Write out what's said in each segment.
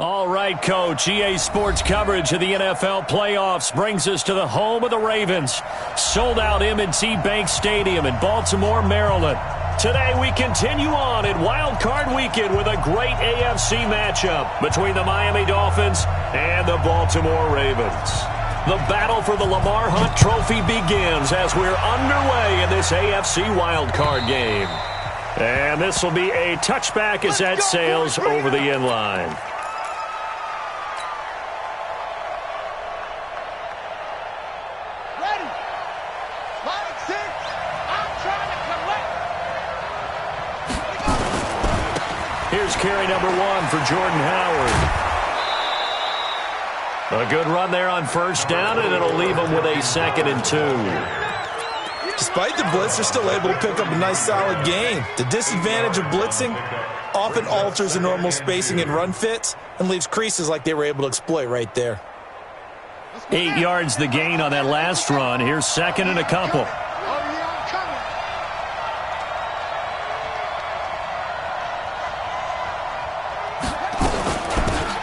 All right, Coach. EA Sports coverage of the NFL playoffs brings us to the home of the Ravens. Sold-out M&T Bank Stadium in Baltimore, Maryland. Today we continue on in Wild Card Weekend with a great AFC matchup between the Miami Dolphins and the Baltimore Ravens. The battle for the Lamar Hunt Trophy begins as we're underway in this AFC Wild Card game. And this will be a touchback as that sails over the end line. Here's carry number 1 for Jordan Howard. A good run there on first down, and it'll leave them with a 2nd and 2. Despite the blitz, they're still able to pick up a nice, solid gain. The disadvantage of blitzing often alters the normal spacing and run fits and leaves creases like they were able to exploit right there. 8 yards the gain on that last run. Here's 2nd and a couple.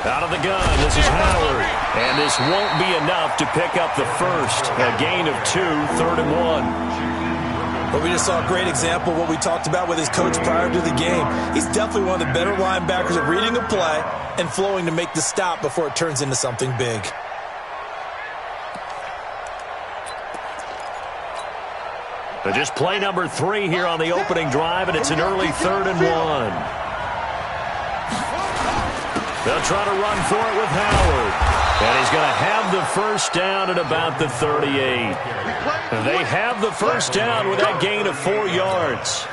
Out of the gun, this is Howard. And this won't be enough to pick up the first. A gain of 2, 3rd and 1. But we just saw a great example of what we talked about with his coach prior to the game. He's definitely one of the better linebackers at reading a play and flowing to make the stop before it turns into something big. But just play number 3 here on the opening drive, and it's an early 3rd and 1. They'll try to run for it with Howard. And he's going to have the first down at about the 38. They have the first down with that gain of 4 yards.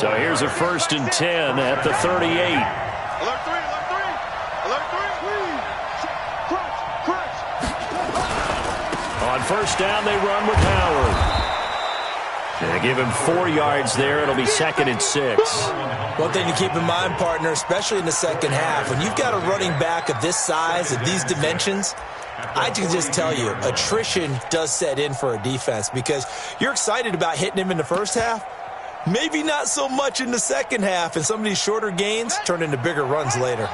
So here's a 1st and 10 at the 38. On first down, they run with Howard. They give him 4 yards there. It'll be 2nd and 6. One thing to keep in mind, partner, especially in the second half, when you've got a running back of this size, of these dimensions, I can just tell you, attrition does set in for a defense because you're excited about hitting him in the first half. Maybe not so much in the second half, and some of these shorter gains turn into bigger runs later.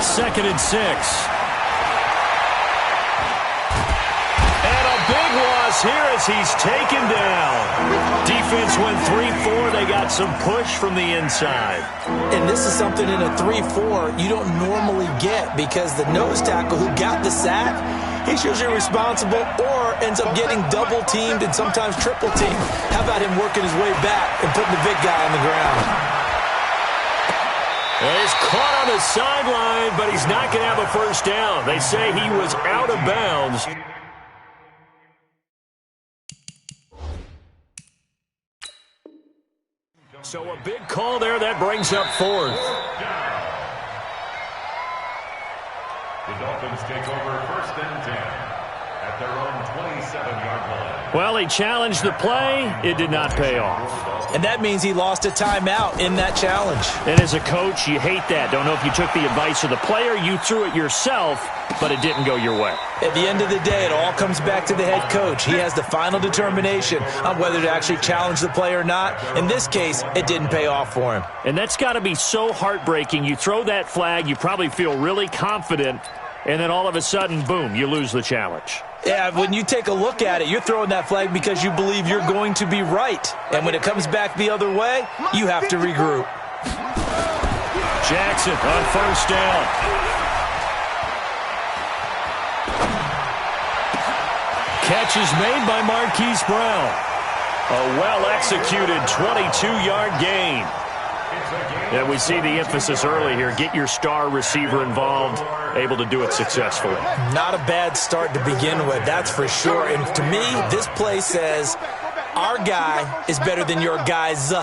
Second and 6. And a big loss here as he's taken down. Defense went 3-4. They got some push from the inside. And this is something in a 3-4 you don't normally get because the nose tackle who got the sack, he's usually responsible or ends up getting double-teamed and sometimes triple-teamed. How about him working his way back and putting the big guy on the ground? He's caught on the sideline, but he's not going to have a first down. They say he was out of bounds. So a big call there that brings up 4th. The Dolphins take over 1st and 10 at their own 27-yard line. Well, he challenged the play. It did not pay off. And that means he lost a timeout in that challenge. And as a coach, you hate that. Don't know if you took the advice of the player. You threw it yourself, but it didn't go your way. At the end of the day, it all comes back to the head coach. He has the final determination on whether to actually challenge the play or not. In this case, it didn't pay off for him. And that's got to be so heartbreaking. You throw that flag, you probably feel really confident, and then all of a sudden, boom, you lose the challenge. Yeah, when you take a look at it, you're throwing that flag because you believe you're going to be right. And when it comes back the other way, you have to regroup. Jackson on first down. Catch is made by Marquise Brown. A well-executed 22-yard gain. And we see the emphasis early here. Get your star receiver involved, able to do it successfully. Not a bad start to begin with, that's for sure. And to me, this play says our guy is better than your guy's.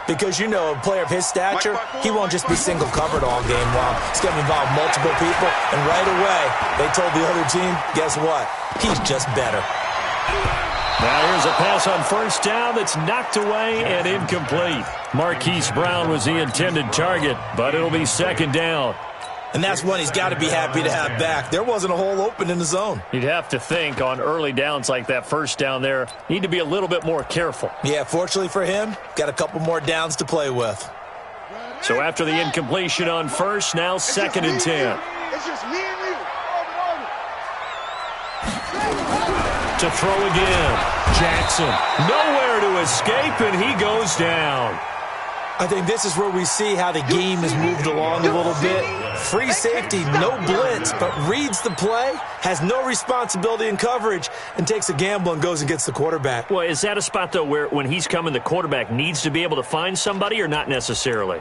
Because, you know, a player of his stature, he won't just be single covered all game long. He's going to involve multiple people. And right away, they told the other team, guess what? He's just better. Now here's a pass on first down that's knocked away and incomplete. Marquise Brown was the intended target, but it'll be 2nd down. And that's one he's got to be happy to have back. There wasn't a hole open in the zone. You'd have to think on early downs like that first down there, need to be a little bit more careful. Yeah, fortunately for him, got a couple more downs to play with. So after the incompletion on first, now 2nd and 10. It's just me and you. To throw again. Jackson, nowhere to escape, and he goes down. I think this is where we see how the game has moved along a little bit. Free safety, no blitz, but reads the play, has no responsibility in coverage, and takes a gamble and goes and gets the quarterback. Well, is that a spot, though, where when he's coming, the quarterback needs to be able to find somebody or not necessarily?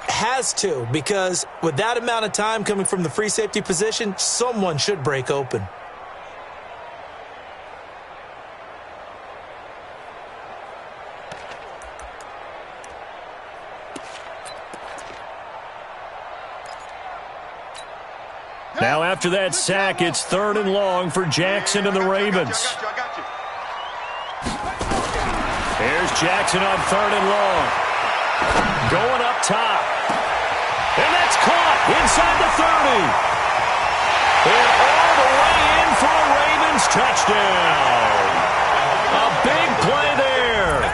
Has to, because with that amount of time coming from the free safety position, someone should break open. Now after that sack, it's 3rd and long for Jackson and the Ravens. Here's Jackson on 3rd and long. Going up top. And that's caught inside the 30. And all the way in for a Ravens touchdown. A big play there.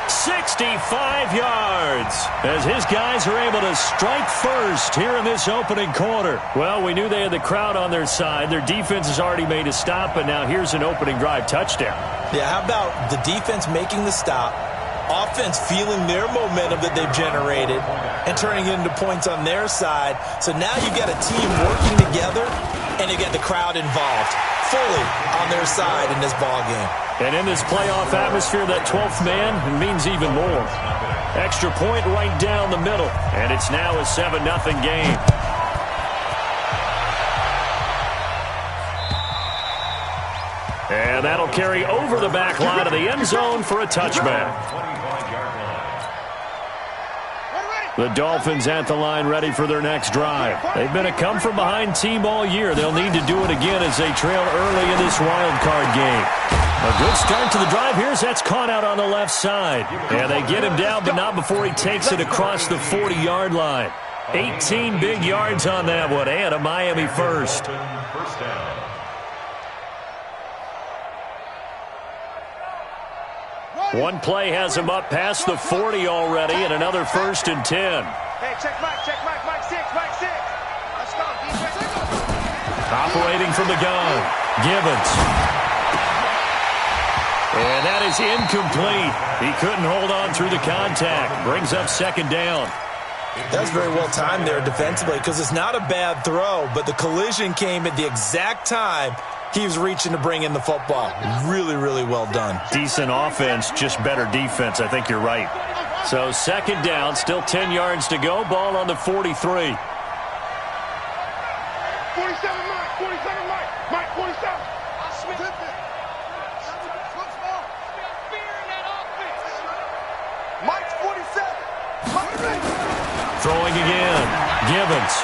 65 yards as his guys are able to strike first here in this opening quarter. Well, we knew they had the crowd on their side. Their defense has already made a stop, and now here's an opening drive touchdown. Yeah, how about the defense making the stop, offense feeling their momentum that they've generated, and turning it into points on their side. So now you've got a team working together, and you got the crowd involved fully on their side in this ball game. And in this playoff atmosphere, that 12th man means even more. Extra point right down the middle, and it's now a 7-0 game. And that'll carry over the back line of the end zone for a touchback. The Dolphins at the line ready for their next drive. They've been a come-from-behind team all year. They'll need to do it again as they trail early in this wild card game. A good start to the drive. Here's that's caught out on the left side. And they get him down, but not before he takes it across the 40-yard line. 18 big yards on that one, and a Miami first. One play has him up past the 40 already, and another 1st and 10. Hey, check Mike, Mike 6, Mike 6. Let's go, defense. Operating from the gun, Gibbons. And that is incomplete. He couldn't hold on through the contact. Brings up 2nd down. That's very well timed there defensively because it's not a bad throw, but the collision came at the exact time he was reaching to bring in the football. Really, really well done. Decent offense, just better defense. I think you're right. So 2nd down, still 10 yards to go. Ball on the 43. 47 Mike, 47 Mike, Mike 47. Mike 47. Throwing again, Gibbons.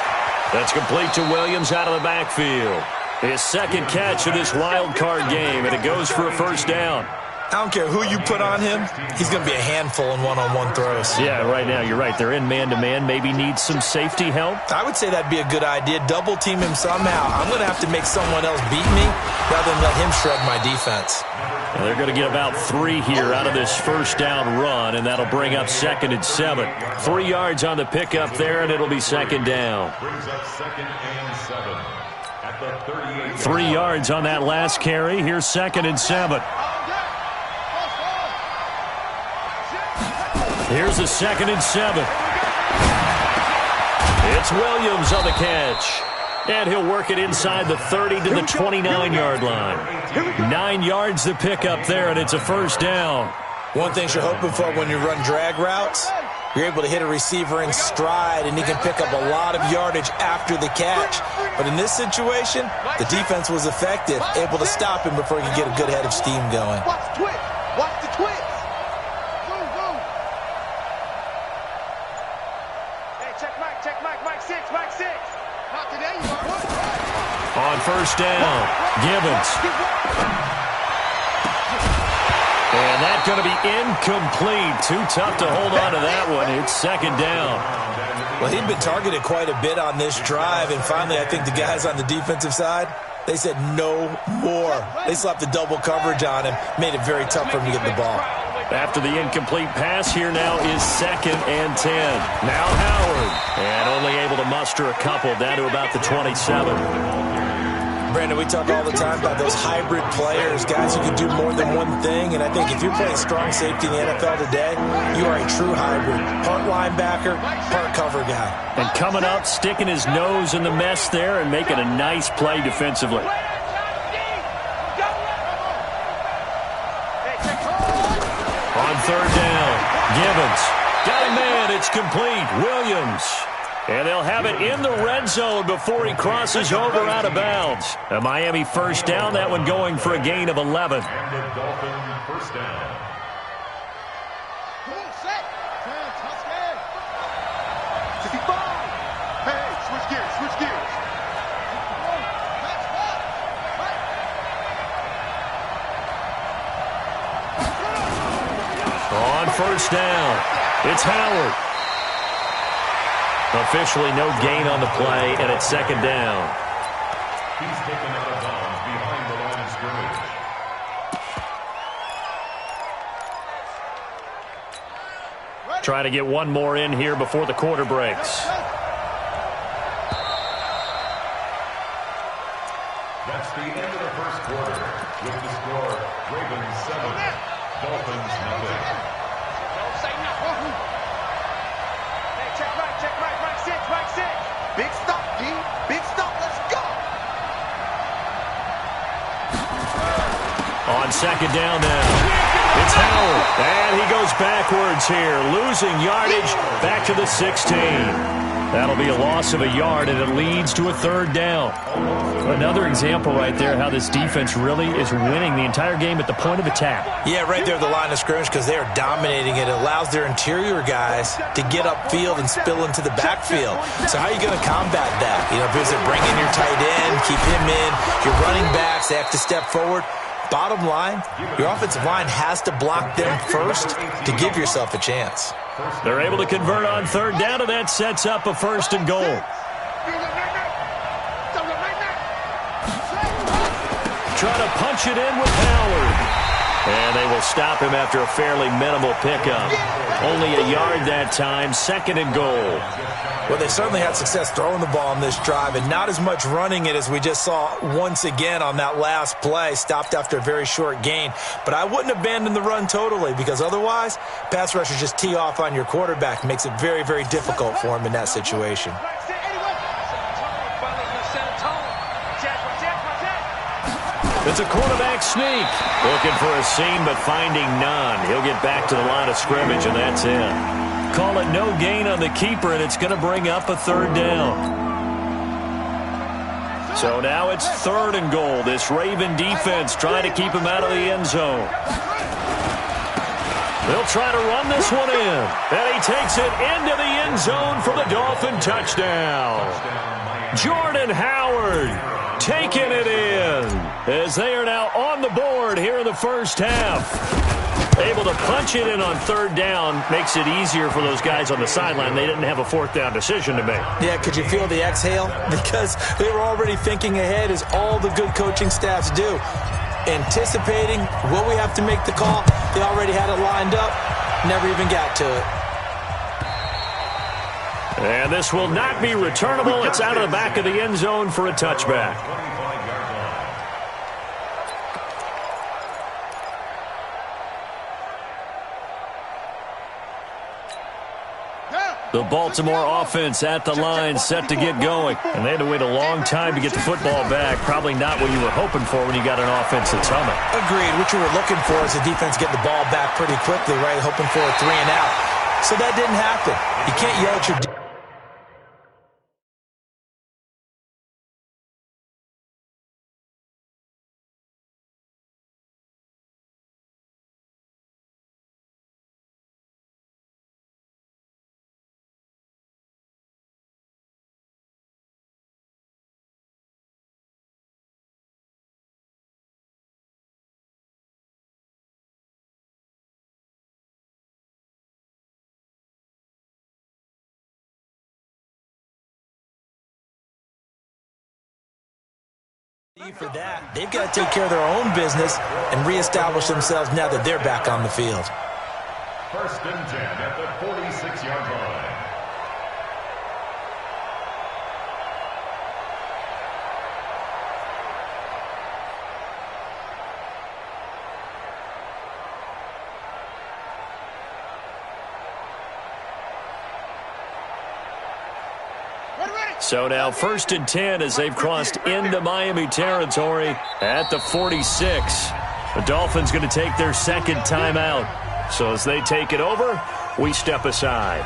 That's complete to Williams out of the backfield. His 2nd catch of this wild card game, and it goes for a 1st down. I don't care who you put on him. He's going to be a handful in one-on-one throws. Yeah, right now, you're right. They're in man-to-man. Maybe need some safety help. I would say that'd be a good idea. Double team him somehow. I'm going to have to make someone else beat me rather than let him shred my defense. And they're going to get about 3 here out of this 1st down run, and that'll bring up 2nd and 7. 3 yards on the pickup there, and it'll be 2nd down. Brings up 2nd and 7 at the 38. 3 yards on that last carry. Here's 2nd and 7. Here's the 2nd and 7. It's Williams on the catch. And he'll work it inside the 30 to the 29-yard line. 9 yards to pick up there, and it's a 1st down. One thing you're hoping for when you run drag routes, you're able to hit a receiver in stride, and he can pick up a lot of yardage after the catch. But in this situation, the defense was effective, able to stop him before he could get a good head of steam going. Watch the twist. Watch the twist. Hey, check Mike 6, Mike 6. Not today, you are. On 1st down, Gibbons. And that's going to be incomplete. Too tough to hold on to that one. It's second down. Well, he'd been targeted quite a bit on this drive, and finally I think the guys on the defensive side, they said no more. They slapped the double coverage on him, made it very tough for him to get the ball. After the incomplete pass, here now is 2nd and 10. Now Howard, and only able to muster a couple down to about the 27. Brandon, we talk all the time about those hybrid players, guys who can do more than one thing, and I think if you're playing strong safety in the NFL today, you are a true hybrid. Part linebacker, part cover guy. And coming up, sticking his nose in the mess there and making a nice play defensively. On 3rd down, Gibbons. Got a man, it's complete. Williams. And they'll have it in the red zone before he crosses over out of bounds. A Miami first down, that one going for a gain of 11. And the Dolphin first down. Come on, set. Touchdown. 55. Hey, switch gears, switch gears. On 1st down, it's Howard. Officially no gain on the play, and it's 2nd down. He's taken out of bounds behind the line of scrimmage. Try to get one more in here before the quarter breaks. That's the end of the first quarter. With the score, Ravens 7, Dolphins nothing. Don't say nothing. Hey, check right, right six. Big stop, D. Big stop, let's go. On 2nd down now, it's Howard. And he goes backwards here, losing yardage back to the 16. That'll be a loss of a yard, and it leads to a 3rd down. Another example right there how this defense really is winning the entire game at the point of attack. Yeah, right there at the line of scrimmage because they are dominating it. It allows their interior guys to get upfield and spill into the backfield. So how are you going to combat that? You know, because they're bringing your tight end, keep him in. Your running backs, they have to step forward. Bottom line, your offensive line has to block them first to give yourself a chance. They're able to convert on 3rd down, and that sets up a 1st and goal. Trying to punch it in with Howard. And they will stop him after a fairly minimal pickup. Only a yard that time, 2nd and goal. Well, they certainly had success throwing the ball on this drive and not as much running it as we just saw once again on that last play. Stopped after a very short gain. But I wouldn't abandon the run totally because otherwise, pass rushers just tee off on your quarterback. Makes it very, very difficult for him in that situation. It's a quarterback sneak. Looking for a seam, but finding none. He'll get back to the line of scrimmage, and that's it. Call it no gain on the keeper, and it's going to bring up a 3rd down. So now it's 3rd and goal. This Raven defense trying to keep him out of the end zone. They'll try to run this one in. And he takes it into the end zone for the Dolphin touchdown. Jordan Howard taking it in as they are now on the board here in the first half. Able to punch it in on 3rd down makes it easier for those guys on the sideline. They didn't have a 4th down decision to make. Yeah, could you feel the exhale? Because they were already thinking ahead as all the good coaching staffs do. Anticipating, will we have to make the call? They already had it lined up, never even got to it. And this will not be returnable. It's out of the back of the end zone for a touchback. The Baltimore offense at the line, set to get going. And they had to wait a long time to get the football back. Probably not what you were hoping for when you got an offense that's humming. Agreed. What you were looking for is the defense getting the ball back pretty quickly, right? Hoping for a 3 and out. So that didn't happen. You can't yell at your For that, they've got to take care of their own business and reestablish themselves now that they're back on the field. 1st and 10 at the 46-yard line. So now 1st and 10 as they've crossed into Miami territory at the 46. The Dolphins going to take their second timeout. So as they take it over, we step aside.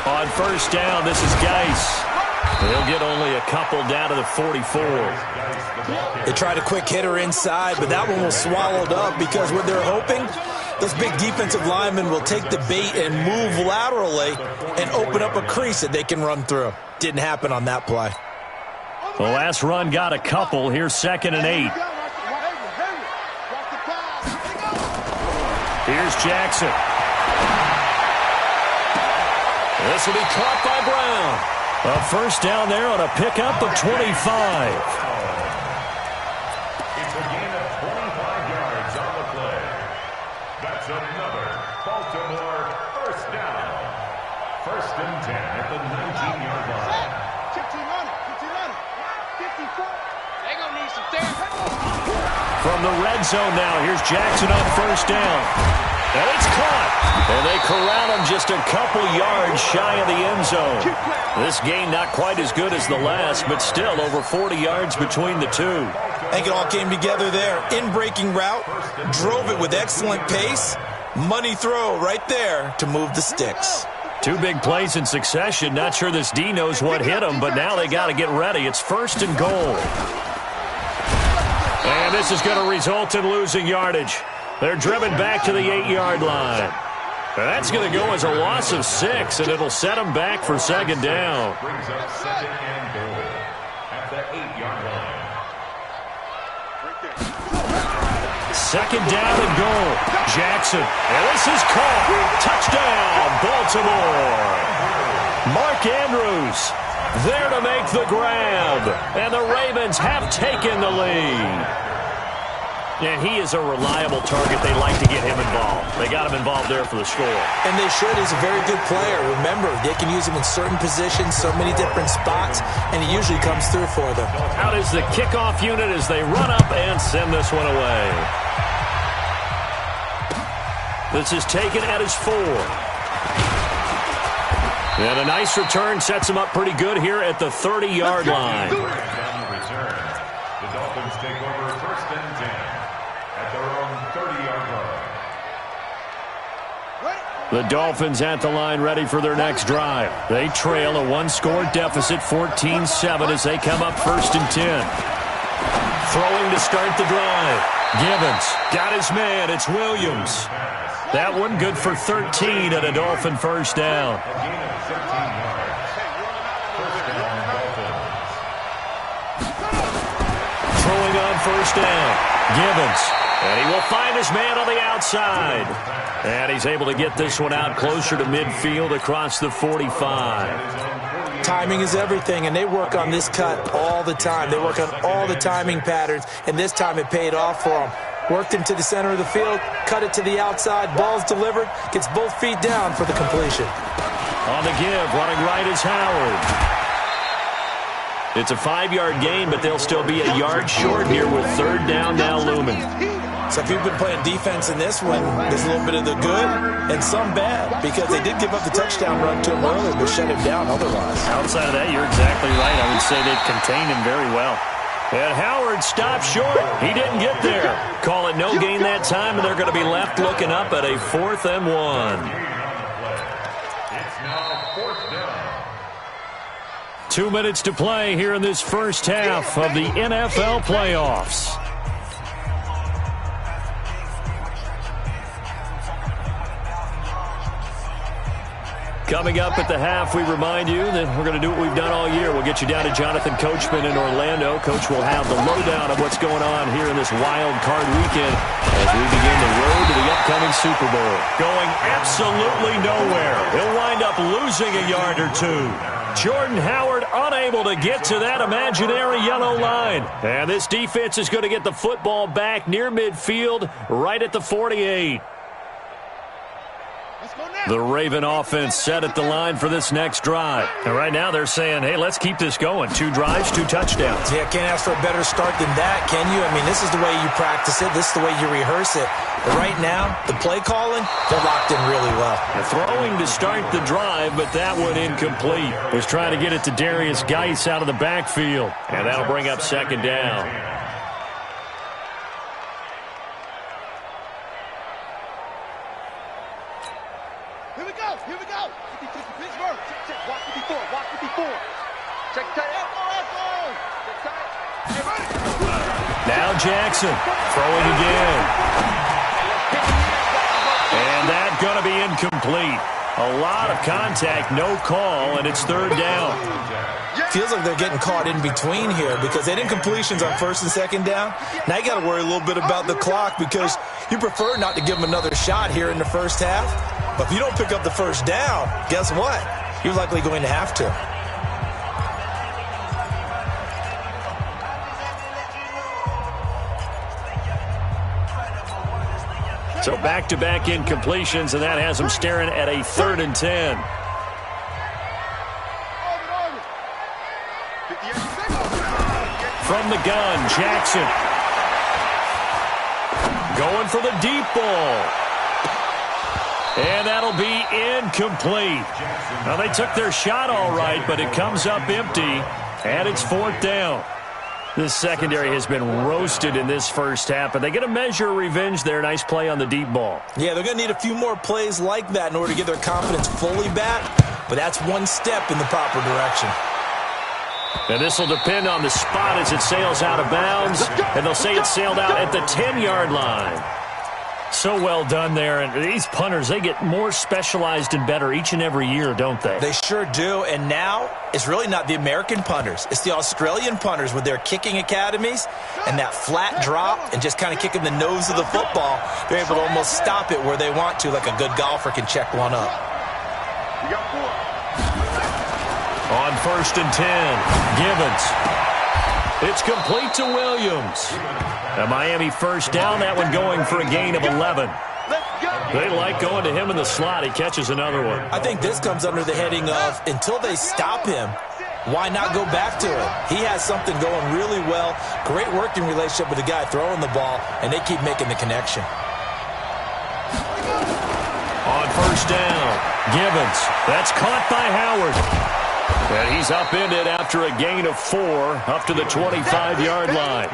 On 1st down, this is Geis. They'll get only a couple down to the 44. They tried a quick hitter inside, but that one was swallowed up because what they're hoping, those big defensive linemen will take the bait and move laterally and open up a crease that they can run through. Didn't happen on that play. The last run got a couple. Here's 2nd and 8. Here's Jackson. This will be caught by Brown. A 1st down there on a pickup of 25. It's a gain of 25 yards on the play. That's another Baltimore 1st down. 1st and 10 at the 19-yard line. 54. They're going to need some therapy. From the red zone now, here's Jackson on 1st down. And it's caught. And they corral him just a couple yards shy of the end zone. This game not quite as good as the last, but still over 40 yards between the two. I think it all came together there. In-breaking route, drove it with excellent pace. Money throw right there to move the sticks. Two big plays in succession. Not sure this D knows what hit him, but now they got to get ready. It's 1st and goal. And this is going to result in losing yardage. They're driven back to the 8-yard line. And that's going to go as a loss of 6, and it'll set them back for 2nd down. Brings up 2nd and goal at the 8-yard line. 2nd down and goal. Jackson. And this is caught. Touchdown, Baltimore. Mark Andrews there to make the grab. And the Ravens have taken the lead. And he is a reliable target. They like to get him involved. They got him involved there for the score. And they should. He's a very good player. Remember, they can use him in certain positions, so many different spots, and he usually comes through for them. Out is the kickoff unit as they run up and send this one away. This is taken at his 4. And a nice return sets him up pretty good here at the 30-yard line. On the return, the Dolphins take over 1st and 10 at their own 30-yard line. The Dolphins at the line ready for their next drive. They trail a 1-score deficit, 14-7 as they come up 1st and 10. Throwing to start the drive. Givens got his man. It's Williams. That one good for 13 and a Dolphin 1st down. A gain of 13 yards. 1st down, Dolphins. Throwing on 1st down. Givens. And he will find his man on the outside. And he's able to get this one out closer to midfield across the 45. Timing is everything, and they work on this cut all the time. They work on all the timing patterns, and this time it paid off for them. Worked him to the center of the field, cut it to the outside, ball's delivered, gets both feet down for the completion. On the give, running right is Howard. It's a 5-yard gain, but they'll still be a yard short here with 3rd down now looming. So if you've been playing defense in this one, there's a little bit of the good and some bad, because they did give up the touchdown run to him earlier, but shut him down otherwise. Outside of that, you're exactly right. I would say they've contained him very well. And Howard stopped short. He didn't get there. Call it no gain that time, and they're going to be left looking up at a 4th and 1. It's now 4th down. 2 minutes to play here in this first half of the NFL playoffs. Coming up at the half, we remind you that we're going to do what we've done all year. We'll get you down to Jonathan Coachman in Orlando. Coach will have the lowdown of what's going on here in this wild card weekend as we begin the road to the upcoming Super Bowl. Going absolutely nowhere. He'll wind up losing a yard or two. Jordan Howard unable to get to that imaginary yellow line. And this defense is going to get the football back near midfield, right at the 48. The Raven offense set at the line for this next drive. And right now they're saying, hey, let's keep this going. 2 drives, 2 touchdowns. Yeah, can't ask for a better start than that, can you? I mean, this is the way you practice it. This is the way you rehearse it. But right now, the play calling, they're locked in really well. Throwing to start the drive, but that one incomplete. Was trying to get it to Darius Geis out of the backfield. And that'll bring up second down. Here we go. Pittsburgh. Check. Watch 54. Watch 54. Check tight. Check tight. Now Jackson throwing again. And that's going to be incomplete. A lot of contact, no call, and it's third down. Feels like they're getting caught in between here because they had incompletions on first and second down. Now you got to worry a little bit about the clock because you prefer not to give them another shot here in the first half. But if you don't pick up the first down, guess what? You're likely going to have to. So back-to-back incompletions, and that has them staring at a 3rd and 10. From the gun, Jackson. Going for the deep ball. And that'll be incomplete. Now, they took their shot all right, but it comes up empty, and it's 4th down. This secondary has been roasted in this first half, but they get a measure of revenge there. Nice play on the deep ball. Yeah, they're going to need a few more plays like that in order to get their confidence fully back, but that's one step in the proper direction. And this will depend on the spot as it sails out of bounds, and they'll say it sailed out at the 10-yard line. So well done there, and these punters, they get more specialized and better each and every year, don't they? They sure do, and now it's really not the American punters. It's the Australian punters with their kicking academies and that flat drop and just kind of kicking the nose of the football. They're able to almost stop it where they want to, like a good golfer can check one up. On 1st and 10, Givens. It's complete to Williams. A Miami first down, that one going for a gain of 11. They like going to him in the slot. He catches another one. I think this comes under the heading of until they stop him, why not go back to it? He has something going really well. Great working relationship with the guy throwing the ball, and they keep making the connection. On first down, Givens. That's caught by Howard. And he's upended after a gain of 4 up to the 25-yard line.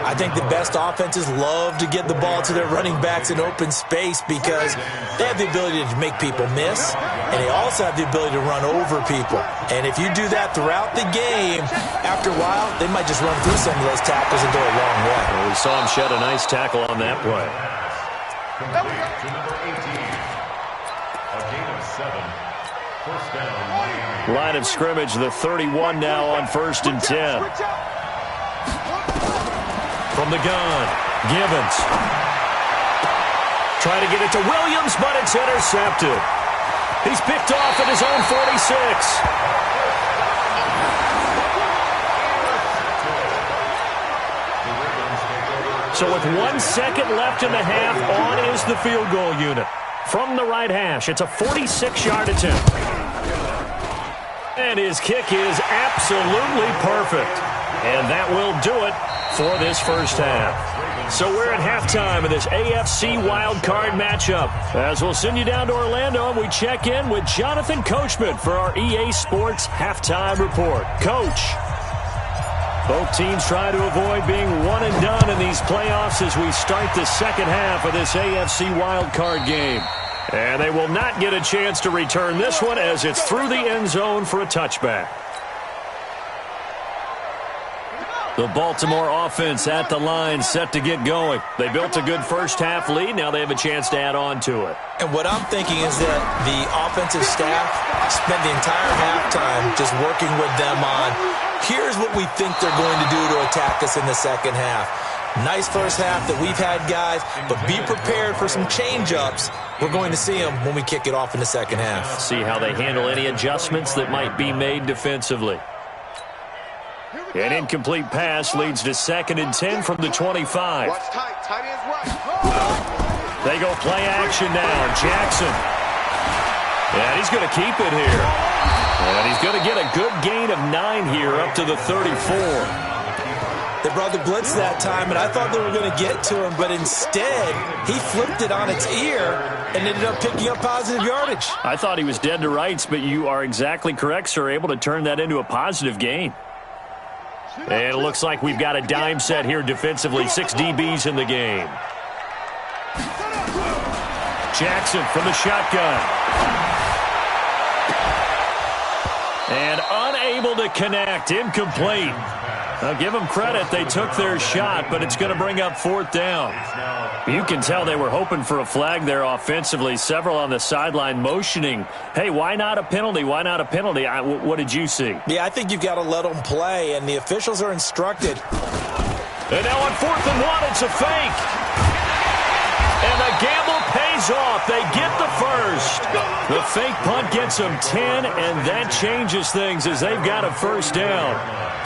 I think the best offenses love to get the ball to their running backs in open space because they have the ability to make people miss, and they also have the ability to run over people. And if you do that throughout the game, after a while, they might just run through some of those tackles and go a long way. Well, we saw him shed a nice tackle on that play. To number 18, a gain of 7. First down, Miami. Line of scrimmage, the 31 now on 1st and 10. From the gun, Givens. Trying to get it to Williams, but it's intercepted. He's picked off at his own 46. So with 1 second left in the half, on is the field goal unit. From the right hash, it's a 46-yard attempt. And his kick is absolutely perfect. And that will do it for this first half. So we're at halftime of this AFC wildcard matchup. As we'll send you down to Orlando, and we check in with Jonathan Coachman for our EA Sports Halftime Report. Coach, both teams try to avoid being one and done in these playoffs as we start the second half of this AFC wildcard game. And they will not get a chance to return this one as it's through the end zone for a touchback. The Baltimore offense at the line, set to get going. They built a good first-half lead. Now they have a chance to add on to it. And what I'm thinking is that the offensive staff spent the entire halftime just working with them on, here's what we think they're going to do to attack us in the second half. Nice first half that we've had, guys, but be prepared for some change-ups. We're going to see them when we kick it off in the second half. See how they handle any adjustments that might be made defensively. An incomplete pass leads to 2nd and 10 from the 25. Watch tight. Tight ends right. They go play action now. Jackson. And he's going to keep it here. And he's going to get a good gain of 9 here up to the 34. They brought the blitz that time, and I thought they were going to get to him, but instead, he flipped it on its ear and ended up picking up positive yardage. I thought he was dead to rights, but you are exactly correct, sir, able to turn that into a positive gain. And it looks like we've got a dime set here defensively. 6 DBs in the game. Jackson from the shotgun. And unable to connect. Incomplete. I'll give them credit. They took their shot, but it's going to bring up 4th down. You can tell they were hoping for a flag there offensively. Several on the sideline motioning, hey, why not a penalty? Why not a penalty? What did you see? Yeah, I think you've got to let them play, and the officials are instructed. And now on 4th and 1, it's a fake. And the gamble pays off. They get the first. The fake punt gets them 10, and that changes things as they've got a first down.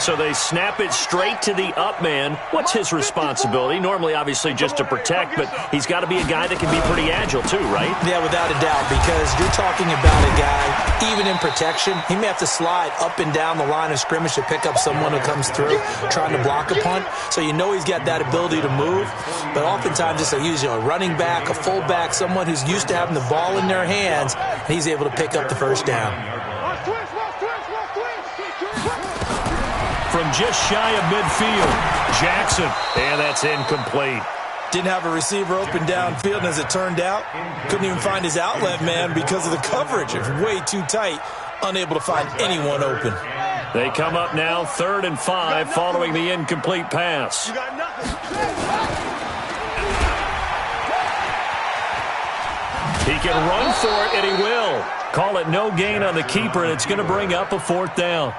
So they snap it straight to the up man. What's his responsibility? Normally, obviously, just to protect, but he's got to be a guy that can be pretty agile too, right? Yeah, without a doubt, because you're talking about a guy, even in protection, he may have to slide up and down the line of scrimmage to pick up someone who comes through trying to block a punt. So you know he's got that ability to move, but oftentimes it's a running back, a fullback, someone who's used to having the ball in their hands, and he's able to pick up the first down. From just shy of midfield, Jackson, and that's incomplete. Didn't have a receiver open downfield, and as it turned out, couldn't even find his outlet man because of the coverage. It was way too tight, unable to find anyone open. They come up now 3rd and 5 following the incomplete pass. He can run for it, and he will. Call it no gain on the keeper, and it's going to bring up a 4th down.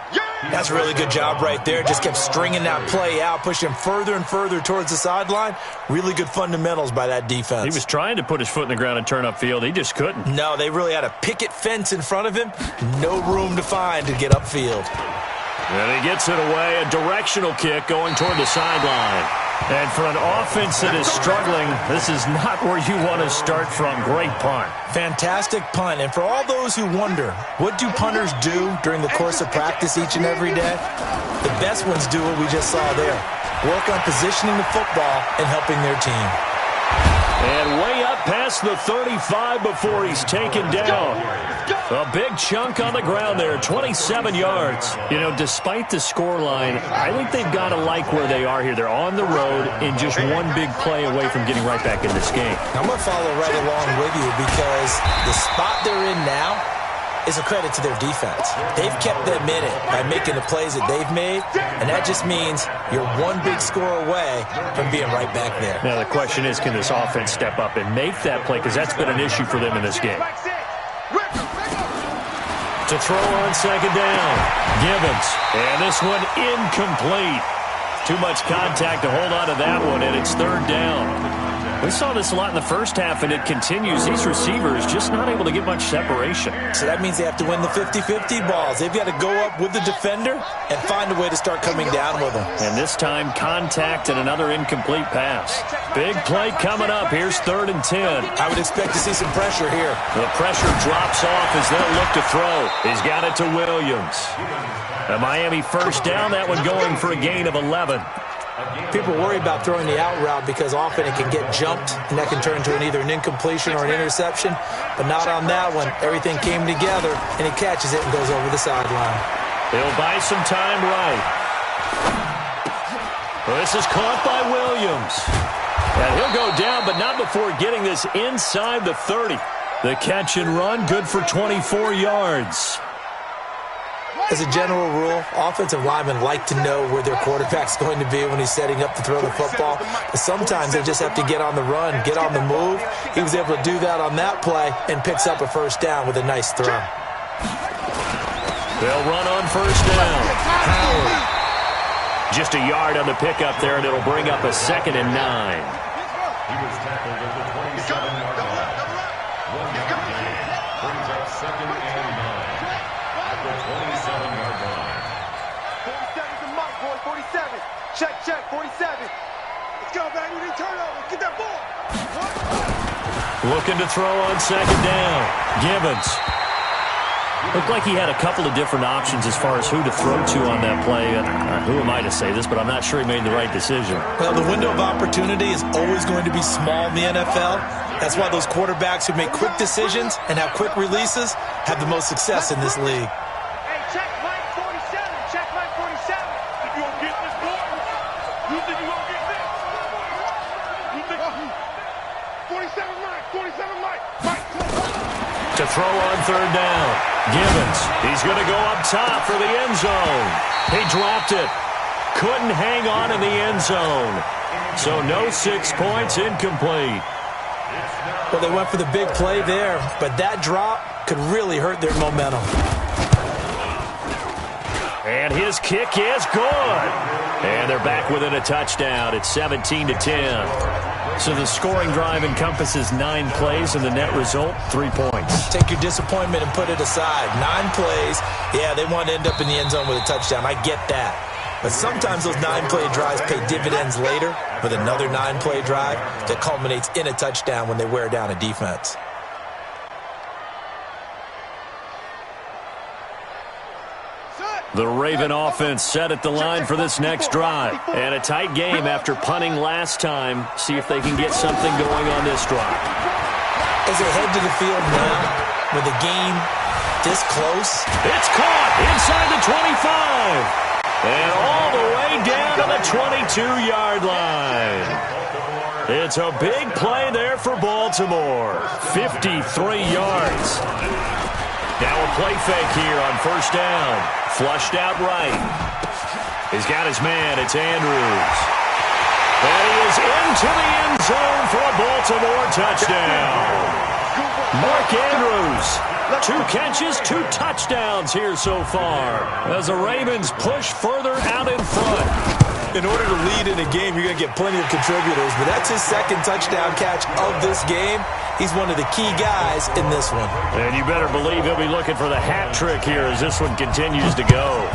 That's a really good job right there. Just kept stringing that play out, pushing him further and further towards the sideline. Really good fundamentals by that defense. He was trying to put his foot in the ground and turn upfield. He just couldn't. No, they really had a picket fence in front of him. No room to find to get upfield. And he gets it away. A directional kick going toward the sideline. And for an offense that is struggling, this is not where you want to start from. Great punt. Fantastic punt. And for all those who wonder, what do punters do during the course of practice each and every day? The best ones do what we just saw there. Work on positioning the football and helping their team. And way up past the 35 before he's taken down. A big chunk on the ground there, 27 yards. You know, despite the scoreline, I think they've got to like where they are here. They're on the road and just one big play away from getting right back in this game. I'm going to follow right along with you because the spot they're in now is a credit to their defense. They've kept them in it by making the plays that they've made, and that just means you're one big score away from being right back there. Now the question is, can this offense step up and make that play? Because that's been an issue for them in this game. To throw on 2nd down, Gibbons. And this one incomplete. Too much contact to hold on to that one, and it's 3rd down. We saw this a lot in the first half, and it continues. These receivers just not able to get much separation. So that means they have to win the 50-50 balls. They've got to go up with the defender and find a way to start coming down with them. And this time, contact and another incomplete pass. Big play coming up. Here's 3rd and 10. I would expect to see some pressure here. The pressure drops off as they'll look to throw. He's got it to Williams. A Miami first down, that one going for a gain of 11. People worry about throwing the out route because often it can get jumped, and that can turn into either an incompletion or an interception. But not on that one. Everything came together, and he catches it and goes over the sideline. He'll buy some time right. Well, this is caught by Williams. And he'll go down, but not before getting this inside the 30. The catch and run, good for 24 yards. As a general rule, offensive linemen like to know where their quarterback's going to be when he's setting up to throw the football. But sometimes they just have to get on the run, get on the move. He was able to do that on that play and picks up a first down with a nice throw. They'll run on first down. Howard. Just a yard on the pickup there, and it'll bring up a 2nd and 9. He was tackled at the 27-yard line. 1 yard gain. Brings up 2nd and 9. At the 27-yard line. 47's the mark, boy. 47. Check, 47. Let's go, man. You need turnover. Get that ball. Looking to throw on 2nd down. Gibbons. Looked like he had a couple of different options as far as who to throw to on that play. Who am I to say this, but I'm not sure he made the right decision. Well, the window of opportunity is always going to be small in the NFL. That's why those quarterbacks who make quick decisions and have quick releases have the most success in this league. Hey, check Mike 47. Check Mike 47. You gonna get this ball? You think you gonna get this? You think 47 Mike, 47 Mike. Mike. To throw on 3rd down. Gibbons. He's going to go up top for the end zone. He dropped it. Couldn't hang on in the end zone. So no 6 points, incomplete. Well, they went for the big play there, but that drop could really hurt their momentum. And his kick is good. And they're back within a touchdown. It's 17-10. So the scoring drive encompasses 9 plays, and the net result, 3 points. Take your disappointment and put it aside. 9 plays. Yeah, they want to end up in the end zone with a touchdown. I get that. But sometimes those 9-play drives pay dividends later with another 9-play drive that culminates in a touchdown when they wear down a defense. The Raven offense set at the line for this next drive. And a tight game after punting last time. See if they can get something going on this drive. As they head to the field now, with the game this close. It's caught inside the 25. And all the way down to the 22-yard line. It's a big play there for Baltimore. 53 yards. Now a play fake here on first down. Flushed out right. He's got his man. It's Andrews. And he is into the end zone for a Baltimore touchdown. Mark Andrews. 2 catches, 2 touchdowns here so far. As the Ravens push further out in front. In order to lead in a game, you're going to get plenty of contributors, but that's his 2nd touchdown catch of this game. He's one of the key guys in this one. And you better believe he'll be looking for the hat trick here as this one continues to go.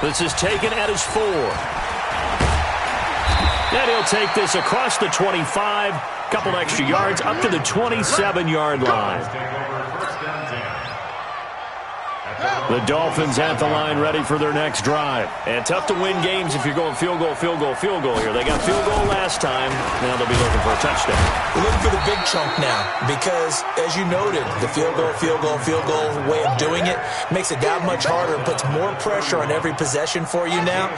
This is taken at his 4. And he'll take this across the 25. Couple extra yards up to the 27-yard line. The Dolphins at the line ready for their next drive. And tough to win games if you're going field goal here. They got field goal last time. Now they'll be looking for a touchdown. We're looking for the big chunk now because, as you noted, the field goal way of doing it makes it that much harder and puts more pressure on every possession for you now.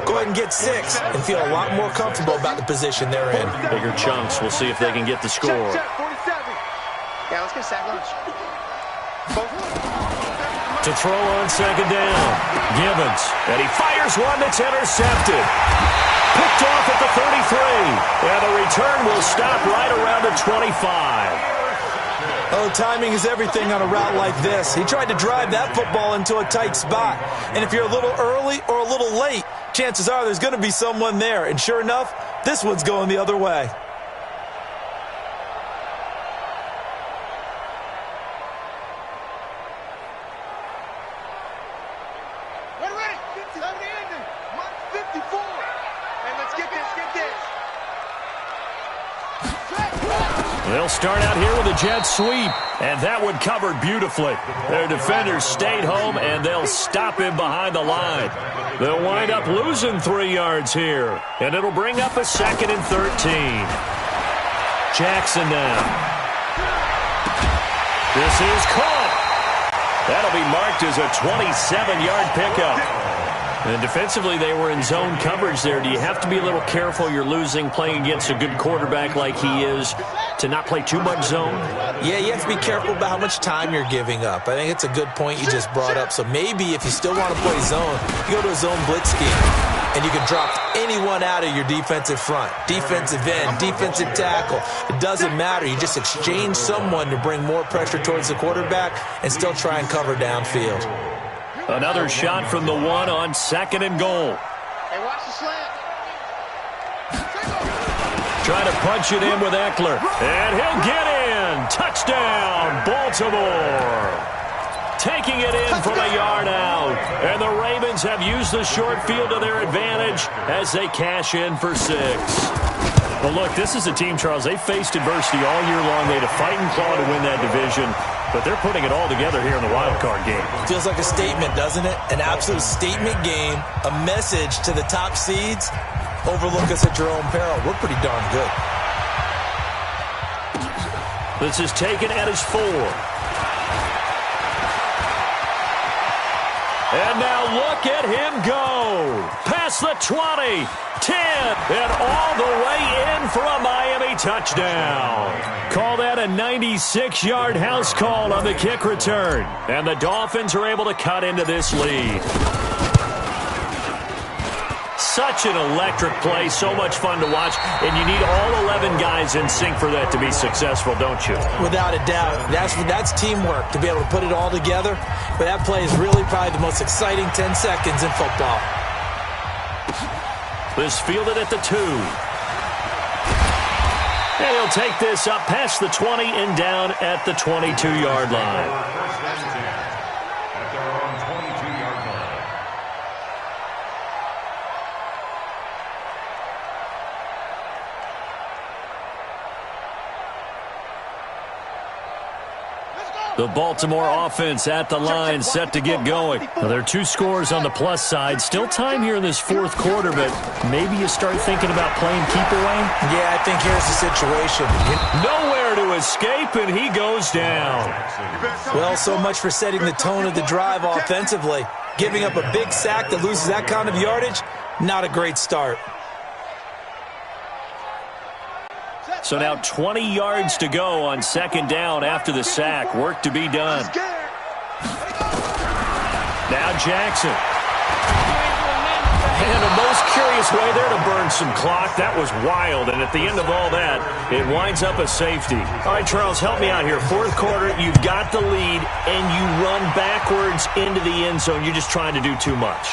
Go ahead and get 6 and feel a lot more comfortable about the position they're in. Bigger chunks. We'll see if they can get the score. Check, 47. Yeah, let's get a sack lunch. To throw on 2nd down. Gibbons. And he fires one that's intercepted. Picked off at the 33. And the return will stop right around the 25. Oh, timing is everything on a route like this. He tried to drive that football into a tight spot. And if you're a little early or a little late, chances are there's going to be someone there. And sure enough, this one's going the other way. They'll start out here with a jet sweep, and that one covered beautifully. Their defenders stayed home, and they'll stop him behind the line. They'll wind up losing 3 yards here, and it'll bring up a 2nd and 13. Jackson now. This is caught. That'll be marked as a 27-yard pickup. And defensively, they were in zone coverage there. Do you have to be a little careful you're losing playing against a good quarterback like he is to not play too much zone? Yeah, you have to be careful about how much time you're giving up. I think it's a good point you just brought up. So maybe if you still want to play zone, you go to a zone blitz scheme, and you can drop anyone out of your defensive front, defensive end, defensive tackle. It doesn't matter. You just exchange someone to bring more pressure towards the quarterback and still try and cover downfield. Another shot from the one on 2nd and goal. Hey, watch the slant. Trying to punch it in with Eckler. And he'll get in. Touchdown, Baltimore. Taking it in from a yard out. And the Ravens have used the short field to their advantage as they cash in for 6. Well, look, this is a team, Charles. They faced adversity all year long. They had to fight and claw to win that division. But they're putting it all together here in the wild card game. Feels like a statement, doesn't it? An absolute statement game, a message to the top seeds. Overlook us at your own peril. We're pretty darn good. This is taken at his 4. And now look at him go. Past the 20, 10, and all the way in for a Miami touchdown. Call that a 96-yard house call on the kick return. And the Dolphins are able to cut into this lead. Such an electric play, so much fun to watch, and you need all 11 guys in sync for that to be successful, don't you? Without a doubt. That's teamwork, to be able to put it all together. But that play is really probably the most exciting 10 seconds in football. This fielded at the 2. And he'll take this up past the 20 and down at the 22-yard line. The Baltimore offense at the line, set to get going. Now, there are 2 scores on the plus side. Still time here in this 4th quarter, but maybe you start thinking about playing keep away? Yeah, I think here's the situation. Nowhere to escape, and he goes down. Well, so much for setting the tone of the drive offensively. Giving up a big sack that loses that kind of yardage, not a great start. So now 20 yards to go on 2nd down after the sack. Work to be done. Now Jackson. And the most curious way there to burn some clock. That was wild. And at the end of all that, it winds up a safety. All right, Charles, help me out here. 4th quarter, you've got the lead, and you run backwards into the end zone. You're just trying to do too much.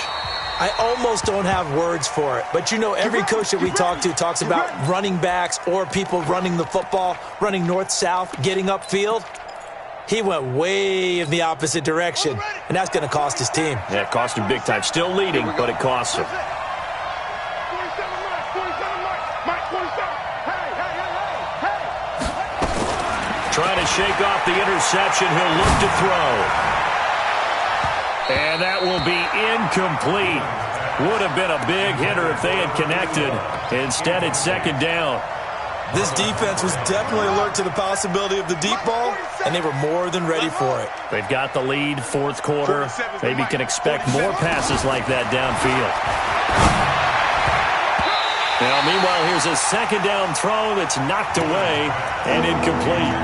I almost don't have words for it. But, you know, every coach that we talk to talks about running backs or people running the football, running north-south, getting upfield. He went way in the opposite direction, and that's going to cost his team. Yeah, it cost him big time. Still leading, but it cost him. 47 Mike, 47. Hey. Trying to shake off the interception. He'll look to throw. And that will be incomplete. Would have been a big hitter if they had connected. Instead, it's 2nd down. This defense was definitely alert to the possibility of the deep ball, and they were more than ready for it. They've got the lead, 4th quarter. Maybe can expect more passes like that downfield. Now, meanwhile, here's a 2nd down throw that's knocked away and incomplete.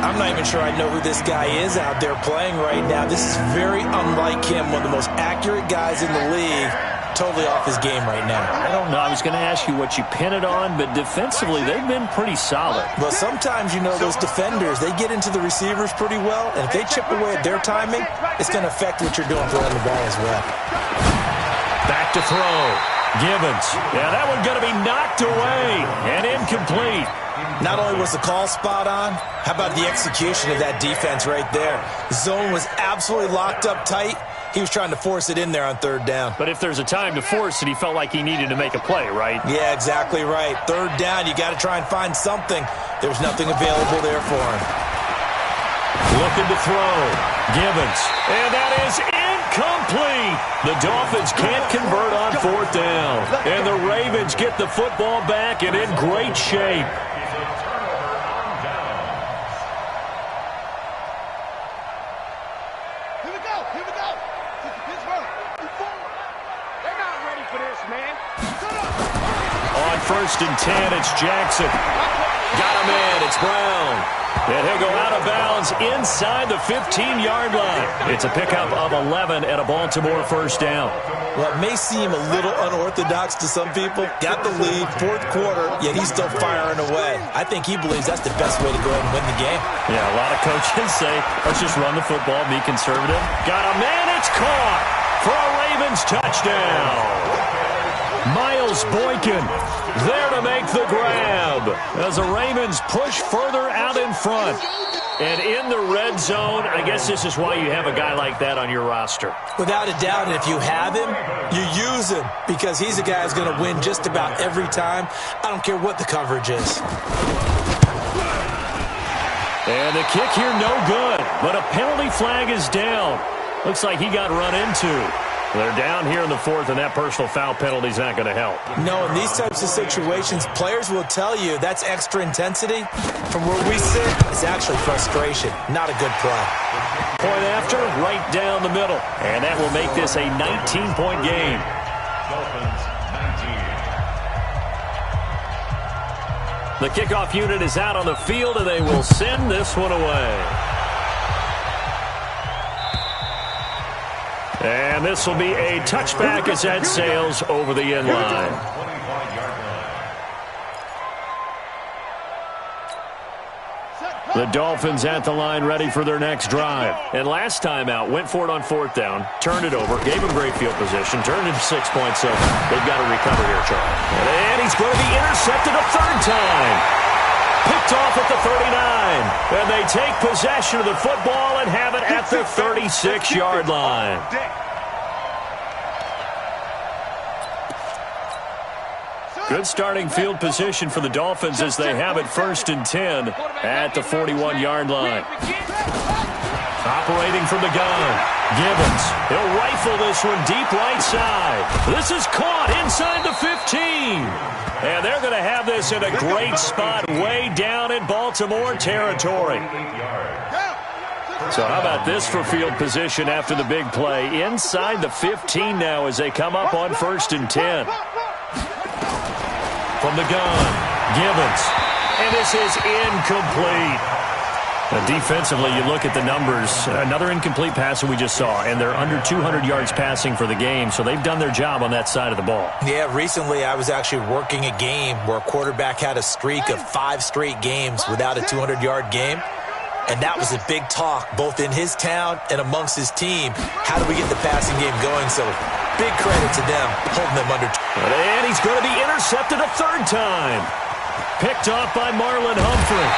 I'm not even sure I know who this guy is out there playing right now. This is very unlike him, one of the most accurate guys in the league. Totally off his game right now. I don't know. I was going to ask you what you pin it on, but defensively, they've been pretty solid. Well, sometimes, you know, those defenders, they get into the receivers pretty well, and if they chip away at their timing, it's going to affect what you're doing throwing the ball as well. Back to throw. Gibbons. Yeah, that one's going to be knocked away and incomplete. Not only was the call spot on, how about the execution of that defense right there? The zone was absolutely locked up tight. He was trying to force it in there on 3rd down. But if there's a time to force it, he felt like he needed to make a play, right? Yeah, exactly right. 3rd down, you got to try and find something. There's nothing available there for him. Looking to throw. Gibbons. And that is incomplete. The Dolphins can't convert on 4th down. And the Ravens get the football back and in great shape. man. On 1st and 10, it's Jackson. Got him in. It's Brown. And he'll go out of bounds inside the 15-yard line. It's a pickup of 11 and a Baltimore first down. Well, it may seem a little unorthodox to some people. Got the lead, 4th quarter, yet he's still firing away. I think he believes that's the best way to go ahead and win the game. Yeah, a lot of coaches say, let's just run the football, be conservative. Got a man, it's caught for a Ravens touchdown. Miles Boykin there to make the grab as the Ravens push further out in front. And in the red zone, I guess this is why you have a guy like that on your roster. Without a doubt, and if you have him, you use him because he's a guy who's going to win just about every time. I don't care what the coverage is. And the kick here, no good. But a penalty flag is down. Looks like he got run into. They're down here in the 4th, and that personal foul penalty is not going to help. No, in these types of situations, players will tell you that's extra intensity. From where we sit, it's actually frustration. Not a good play. Point after, right down the middle. And that will make this a 19-point game. Dolphins, 19. The kickoff unit is out on the field, and they will send this one away. And this will be a touchback as that sails over the end line. 25-yard line. The Dolphins at the line ready for their next drive. And last time out, went for it on 4th down, turned it over, gave him great field position, turned into 6 points, so they've got to recover here, Charlie. And he's going to be intercepted a 3rd time. Picked off at the 39. And they take possession of the football and have it at the 36-yard line. Good starting field position for the Dolphins as they have it 1st and 10 at the 41-yard line. Operating from the gun, Gibbons. He'll rifle this one deep right side. This is caught inside the 15. And they're going to have this in a great spot way down in Baltimore territory. So how about this for field position after the big play? Inside the 15 now as they come up on 1st and 10. From the gun, Gibbons. And this is incomplete. Defensively, you look at the numbers. Another incomplete pass that we just saw, and they're under 200 yards passing for the game, so they've done their job on that side of the ball. Yeah, recently I was actually working a game where a quarterback had a streak of 5 straight games without a 200-yard game, and that was a big talk both in his town and amongst his team. How do we get the passing game going? So big credit to them, holding them under. And he's going to be intercepted a 3rd time. Picked off by Marlon Humphrey.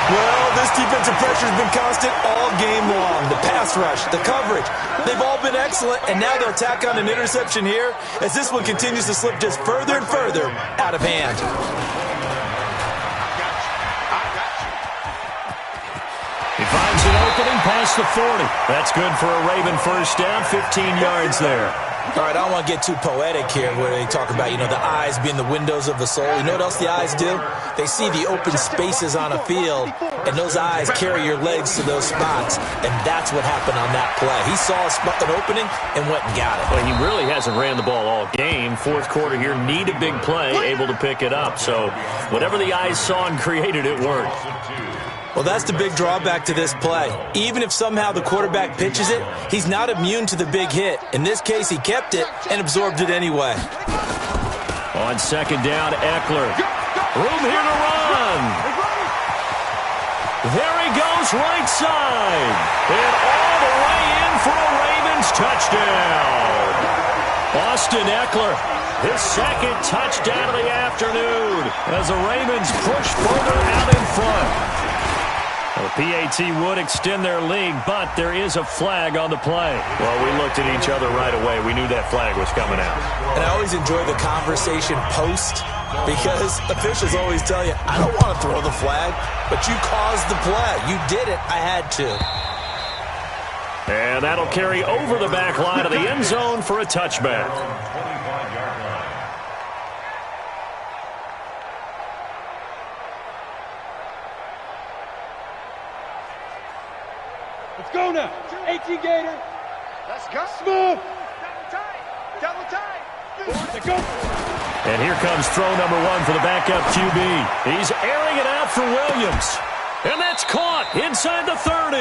Well, this defensive pressure has been constant all game long. The pass rush, the coverage, they've all been excellent, and now they'll tack on an interception here as this one continues to slip just further and further out of hand. He finds an opening past the 40. That's good for a Raven first down, 15 yards there. All right, I don't want to get too poetic here where they talk about, the eyes being the windows of the soul. You know what else the eyes do? They see the open spaces on a field, and those eyes carry your legs to those spots, and that's what happened on that play. He saw an opening and went and got it. Well, he really hasn't ran the ball all game. 4th quarter here, need a big play, able to pick it up. So whatever the eyes saw and created, it worked. Well, that's the big drawback to this play. Even if somehow the quarterback pitches it, he's not immune to the big hit. In this case, he kept it and absorbed it anyway. On 2nd down, Eckler. Room here to run. There he goes, right side. And all the way in for a Ravens touchdown. Austin Eckler, his 2nd touchdown of the afternoon as the Ravens push further out in front. The PAT would extend their lead, but there is a flag on the play. Well, we looked at each other right away. We knew that flag was coming out. And I always enjoy the conversation post because officials always tell you, I don't want to throw the flag, but you caused the play. You did it. I had to. And that'll carry over the back line of the end zone for a touchback. 25-yard line. Let's go now. 18 Gator. Let's go. Smooth. Double time. Double time. And here comes throw number 1 for the backup QB. He's airing it out for Williams. And that's caught inside the 30.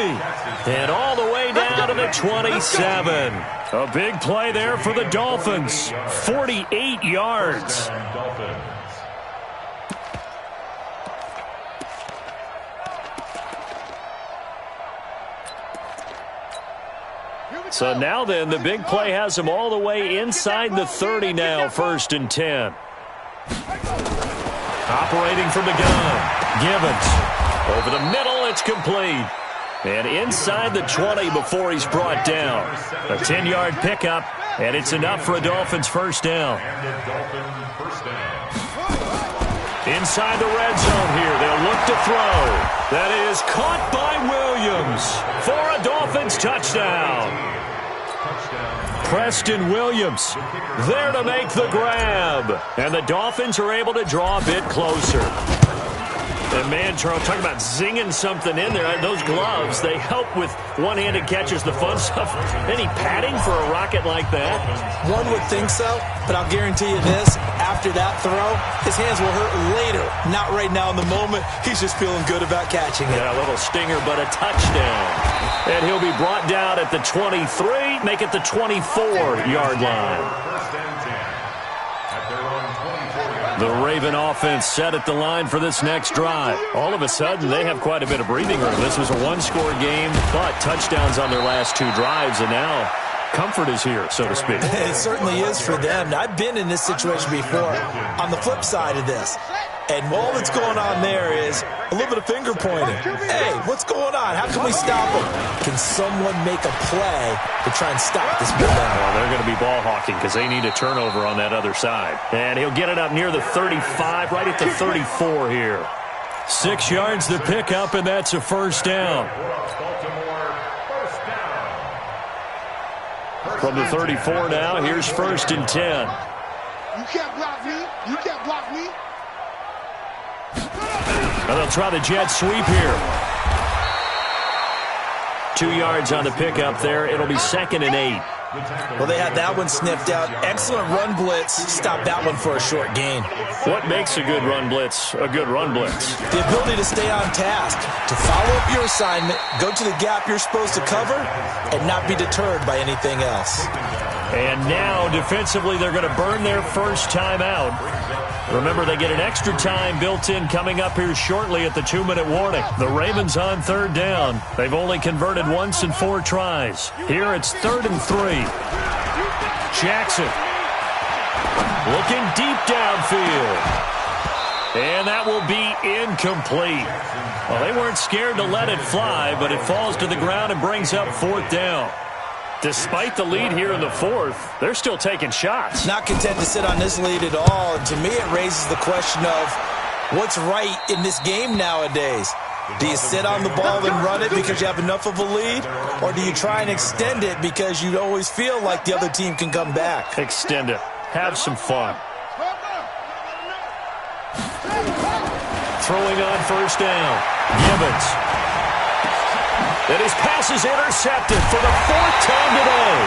And all the way down to the 27. A big play there for the Dolphins. 48 yards. So now then, the big play has them all the way inside the 30 now, 1st and 10. Operating from the gun. Givens. Over the middle, it's complete. And inside the 20 before he's brought down. A 10-yard pickup, and it's enough for a Dolphins first down. Inside the red zone here, they'll look to throw. That is caught by Williams for a Dolphins touchdown. Preston Williams there to make the grab. And the Dolphins are able to draw a bit closer. And man, Charles, talking about zinging something in there. Those gloves, they help with one-handed catches, the fun stuff. Any padding for a rocket like that? One would think so, but I'll guarantee you this. After that throw, his hands will hurt later. Not right now in the moment. He's just feeling good about catching it. Yeah, a little stinger, but a touchdown. And he'll be brought down at the 23, make it the 24-yard line. The Raven offense set at the line for this next drive. All of a sudden, they have quite a bit of breathing room. This was a one-score game, but touchdowns on their last 2 drives, and now comfort is here, so to speak. It certainly is for them. Now, I've been in this situation before on the flip side of this. And all that's going on there is a little bit of finger pointing. Hey, what's going on? How can we stop them? Can someone make a play to try and stop this momentum? Well, they're going to be ball hawking because they need a turnover on that other side. And he'll get it up near the 35, right at the 34 here. 6 yards to pick up, and that's a first down. From the 34 now, here's 1st and 10. You can't block me. You can't block me. And they'll try the jet sweep here. 2 yards on the pickup there. It'll be 2nd and 8. Well, they had that one sniffed out. Excellent run blitz. Stop that one for a short gain. What makes a good run blitz a good run blitz? The ability to stay on task, to follow up your assignment, go to the gap you're supposed to cover, and not be deterred by anything else. And now, defensively, they're going to burn their first timeout. Remember, they get an extra time built in coming up here shortly at the 2-minute warning. The Ravens on 3rd down. They've only converted once in 4 tries. Here it's 3rd and 3. Jackson looking deep downfield. And that will be incomplete. Well, they weren't scared to let it fly, but it falls to the ground and brings up 4th down. Despite the lead here in the 4th, they're still taking shots. Not content to sit on this lead at all. And to me, it raises the question of what's right in this game nowadays. Do you sit on the ball and run it because you have enough of a lead? Or do you try and extend it because you always feel like the other team can come back? Extend it. Have some fun. Throwing on 1st down. Givens. And his pass is intercepted for the 4th time today.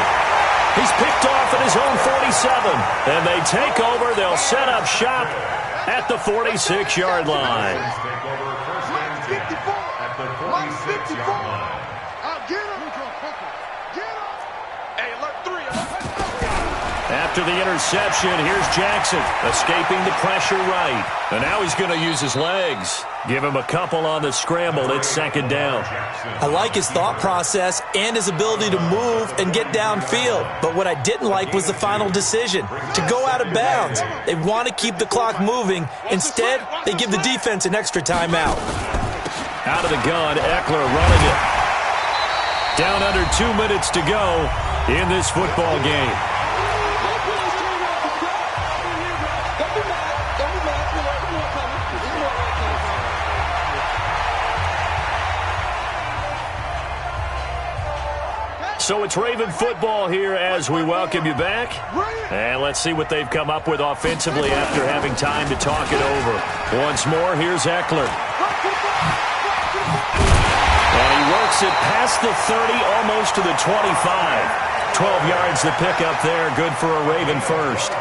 He's picked off at his own 47. And they take over. They'll set up shop at the 46-yard line. At the 46-yard line. Get him. Get him. Hey, alert 3. After the interception, here's Jackson escaping the pressure right. And now he's going to use his legs. Give him a couple on the scramble. It's 2nd down. I like his thought process and his ability to move and get downfield. But what I didn't like was the final decision, to go out of bounds. They want to keep the clock moving. Instead, they give the defense an extra timeout. Out of the gun, Eckler running it. Down under 2 minutes to go in this football game. So it's Raven football here as we welcome you back. And let's see what they've come up with offensively after having time to talk it over. Once more, here's Eckler. And he works it past the 30, almost to the 25. 12 yards to pick up there. Good for a Raven first.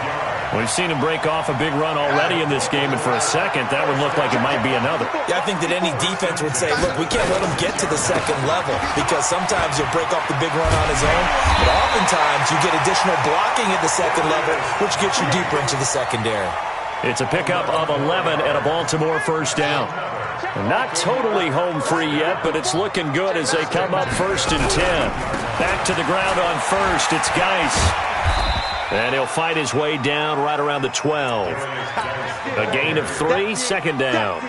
We've seen him break off a big run already in this game, and for a second, that would look like it might be another. Yeah, I think that any defense would say, look, we can't let him get to the second level because sometimes he'll break off the big run on his own, but oftentimes you get additional blocking at the second level, which gets you deeper into the secondary. It's a pickup of 11 and a Baltimore first down. Not totally home free yet, but it's looking good as they come up 1st and 10. Back to the ground on first. It's Geis. And he'll fight his way down right around the 12. A gain of 3, second down.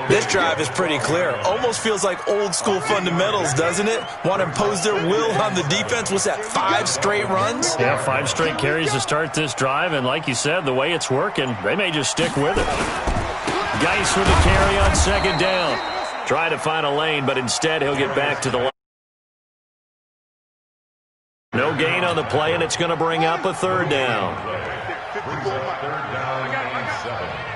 This drive is pretty clear. Almost feels like old school fundamentals, doesn't it? Want to impose their will on the defense. What's that, 5 straight runs? Yeah, 5 straight carries to start this drive. And like you said, the way it's working, they may just stick with it. Geis with a carry on second down. Trying to find a lane, but instead he'll get back to the line. No gain on the play, and it's going to bring up a third down. Brings up 3rd down and 7.